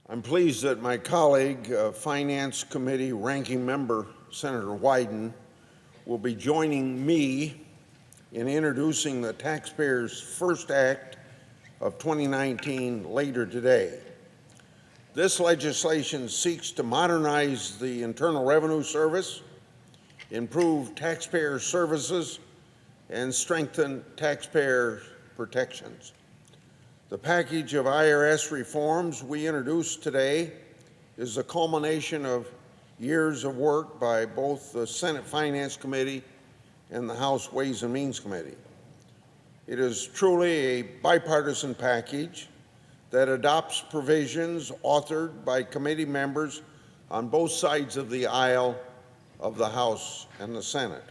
I'm pleased that my colleague, Finance Committee Ranking Member Senator Wyden, will be joining me in introducing the Taxpayer's First Act of 2019 later today. This legislation seeks to modernize the Internal Revenue Service, improve taxpayer services, and strengthen taxpayer protections. The package of IRS reforms we introduced today is the culmination of years of work by both the Senate Finance Committee and the House Ways and Means Committee. It is truly a bipartisan package that adopts provisions authored by committee members on both sides of the aisle of the House and the Senate.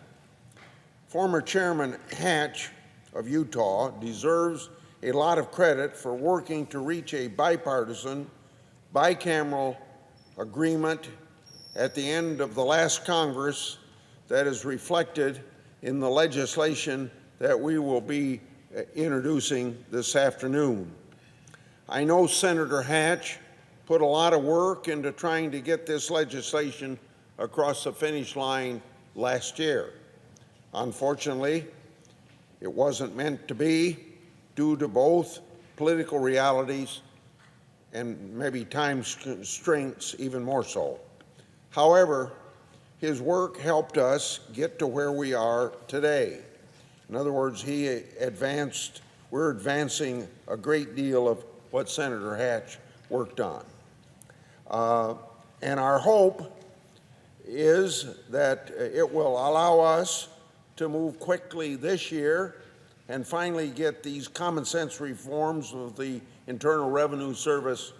Former Chairman Hatch of Utah deserves a lot of credit for working to reach a bipartisan, bicameral agreement at the end of the last Congress that is reflected in the legislation that we will be introducing this afternoon. I know Senator Hatch put a lot of work into trying to get this legislation across the finish line last year. Unfortunately, it wasn't meant to be due to both political realities and maybe time constraints even more so. However, his work helped us get to where we are today. In other words, we're advancing a great deal of what Senator Hatch worked on. And our hope is that it will allow us to move quickly this year and finally get these common sense reforms of the Internal Revenue Service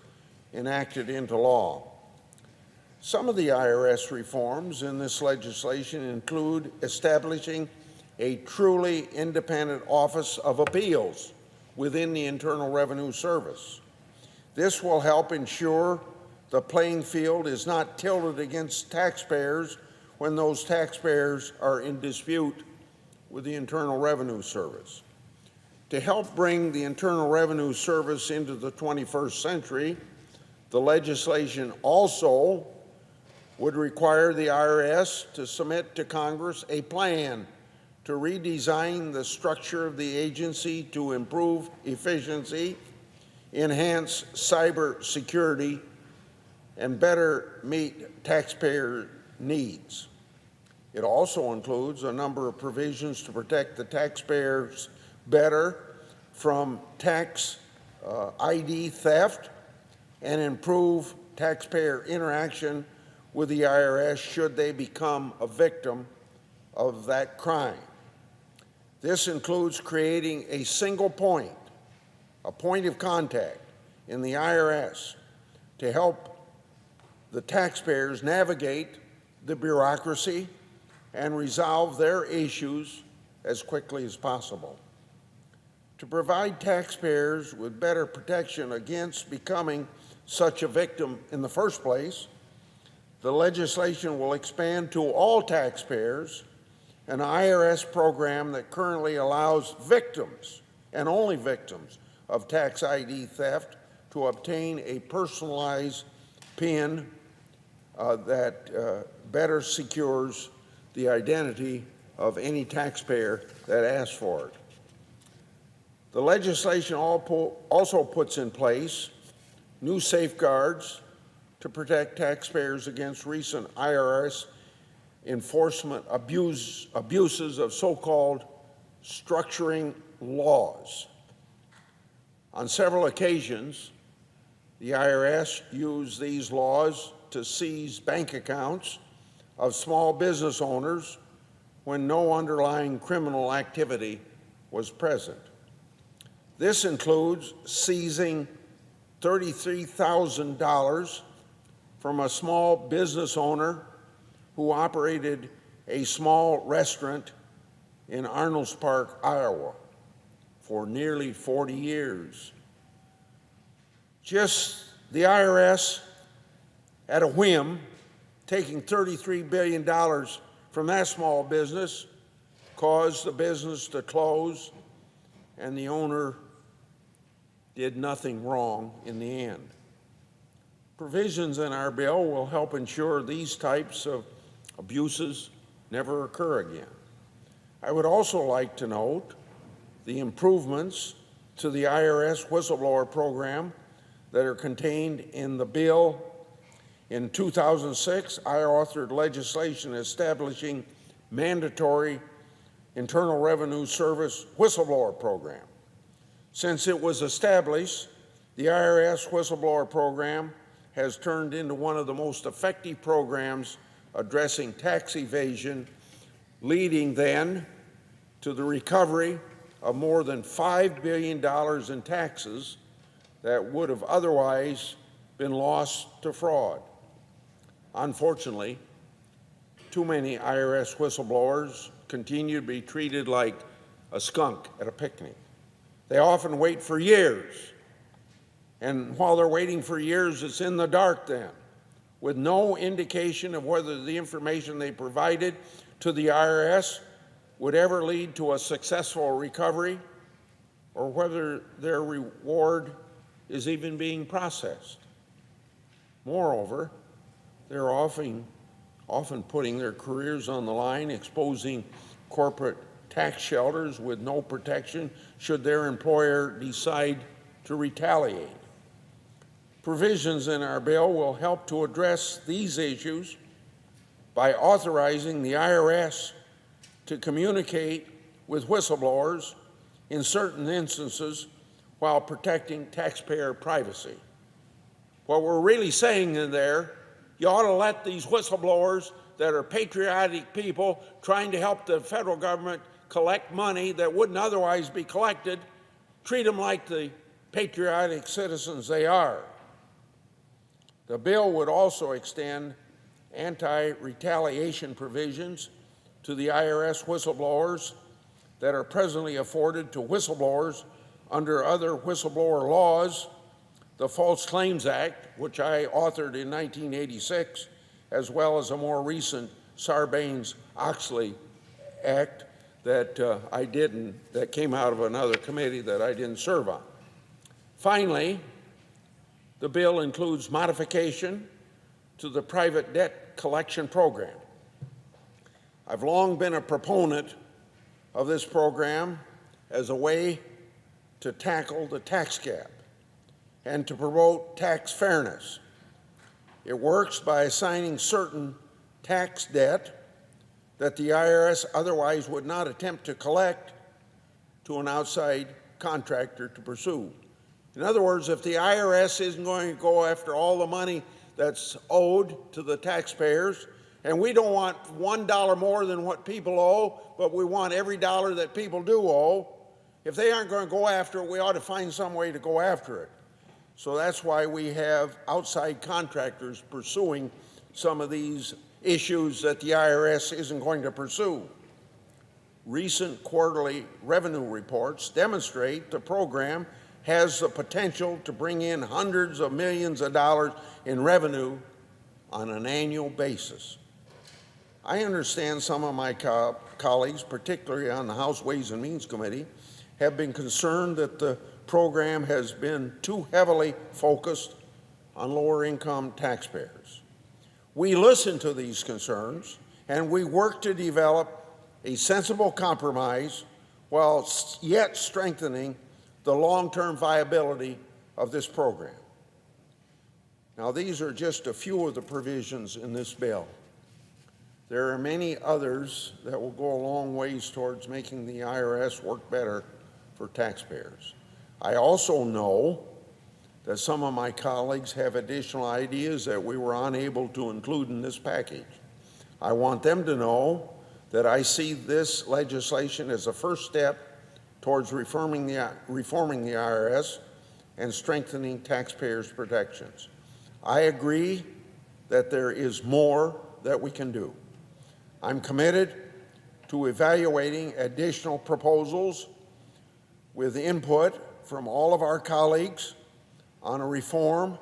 enacted into law. Some of the IRS reforms in this legislation include establishing a truly independent Office of Appeals within the Internal Revenue Service. This will help ensure the playing field is not tilted against taxpayers when those taxpayers are in dispute with the Internal Revenue Service. To help bring the Internal Revenue Service into the 21st century, the legislation also would require the IRS to submit to Congress a plan to redesign the structure of the agency to improve efficiency, enhance cyber security, and better meet taxpayer needs. It also includes a number of provisions to protect the taxpayers better from tax ID theft and improve taxpayer interaction with the IRS should they become a victim of that crime. This includes creating a single point, a point of contact in the IRS to help the taxpayers navigate the bureaucracy and resolve their issues as quickly as possible. To provide taxpayers with better protection against becoming such a victim in the first place, the legislation will expand to all taxpayers an IRS program that currently allows victims, and only victims, of tax ID theft to obtain a personalized PIN that better secures the identity of any taxpayer that asks for it. The legislation also puts in place new safeguards to protect taxpayers against recent IRS enforcement abuses of so-called structuring laws. On several occasions, the IRS used these laws to seize bank accounts of small business owners when no underlying criminal activity was present. This includes seizing $33,000 from a small business owner who operated a small restaurant in Arnolds Park, Iowa, for nearly 40 years. Just the IRS, at a whim, taking $33 billion from that small business, caused the business to close, and the owner did nothing wrong in the end. Provisions in our bill will help ensure these types of abuses never occur again. I would also like to note the improvements to the IRS whistleblower program that are contained in the bill. In 2006, I authored legislation establishing mandatory Internal Revenue Service whistleblower program. Since it was established, the IRS whistleblower program has turned into one of the most effective programs addressing tax evasion, leading then to the recovery of more than $5 billion in taxes that would have otherwise been lost to fraud. Unfortunately, too many IRS whistleblowers continue to be treated like a skunk at a picnic. They often wait for years, and while they're waiting for years, it's in the dark then, with no indication of whether the information they provided to the IRS would ever lead to a successful recovery or whether their reward is even being processed. Moreover, they're often putting their careers on the line, exposing corporate tax shelters with no protection should their employer decide to retaliate. Provisions in our bill will help to address these issues by authorizing the IRS to communicate with whistleblowers in certain instances while protecting taxpayer privacy. What we're really saying in there, you ought to let these whistleblowers that are patriotic people trying to help the federal government collect money that wouldn't otherwise be collected, treat them like the patriotic citizens they are. The bill would also extend anti-retaliation provisions to the IRS whistleblowers that are presently afforded to whistleblowers under other whistleblower laws, the False Claims Act, which I authored in 1986, as well as a more recent Sarbanes-Oxley Act that that came out of another committee that I didn't serve on. Finally, the bill includes modification to the private debt collection program. I've long been a proponent of this program as a way to tackle the tax gap and to promote tax fairness. It works by assigning certain tax debt that the IRS otherwise would not attempt to collect to an outside contractor to pursue. In other words, if the IRS isn't going to go after all the money that's owed to the taxpayers, and we don't want $1 more than what people owe, but we want every dollar that people do owe, if they aren't going to go after it, we ought to find some way to go after it. So that's why we have outside contractors pursuing some of these issues that the IRS isn't going to pursue. Recent quarterly revenue reports demonstrate the program has the potential to bring in hundreds of millions of dollars in revenue on an annual basis. I understand some of my colleagues, particularly on the House Ways and Means Committee, have been concerned that the program has been too heavily focused on lower-income taxpayers. We listen to these concerns, and we work to develop a sensible compromise while yet strengthening the long-term viability of this program. Now, these are just a few of the provisions in this bill. There are many others that will go a long ways towards making the IRS work better for taxpayers. I also know that some of my colleagues have additional ideas that we were unable to include in this package. I want them to know that I see this legislation as a first step towards reforming the IRS and strengthening taxpayers' protections. I agree that there is more that we can do. I'm committed to evaluating additional proposals with input from all of our colleagues on a reform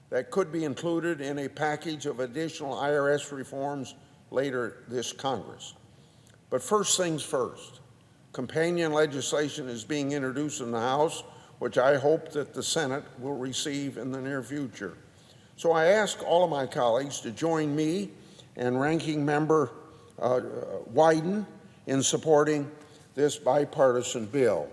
that could be included in a package of additional IRS reforms later this Congress. But first things first, companion legislation is being introduced in the House, which I hope that the Senate will receive in the near future. So I ask all of my colleagues to join me and Ranking Member Wyden in supporting this bipartisan bill.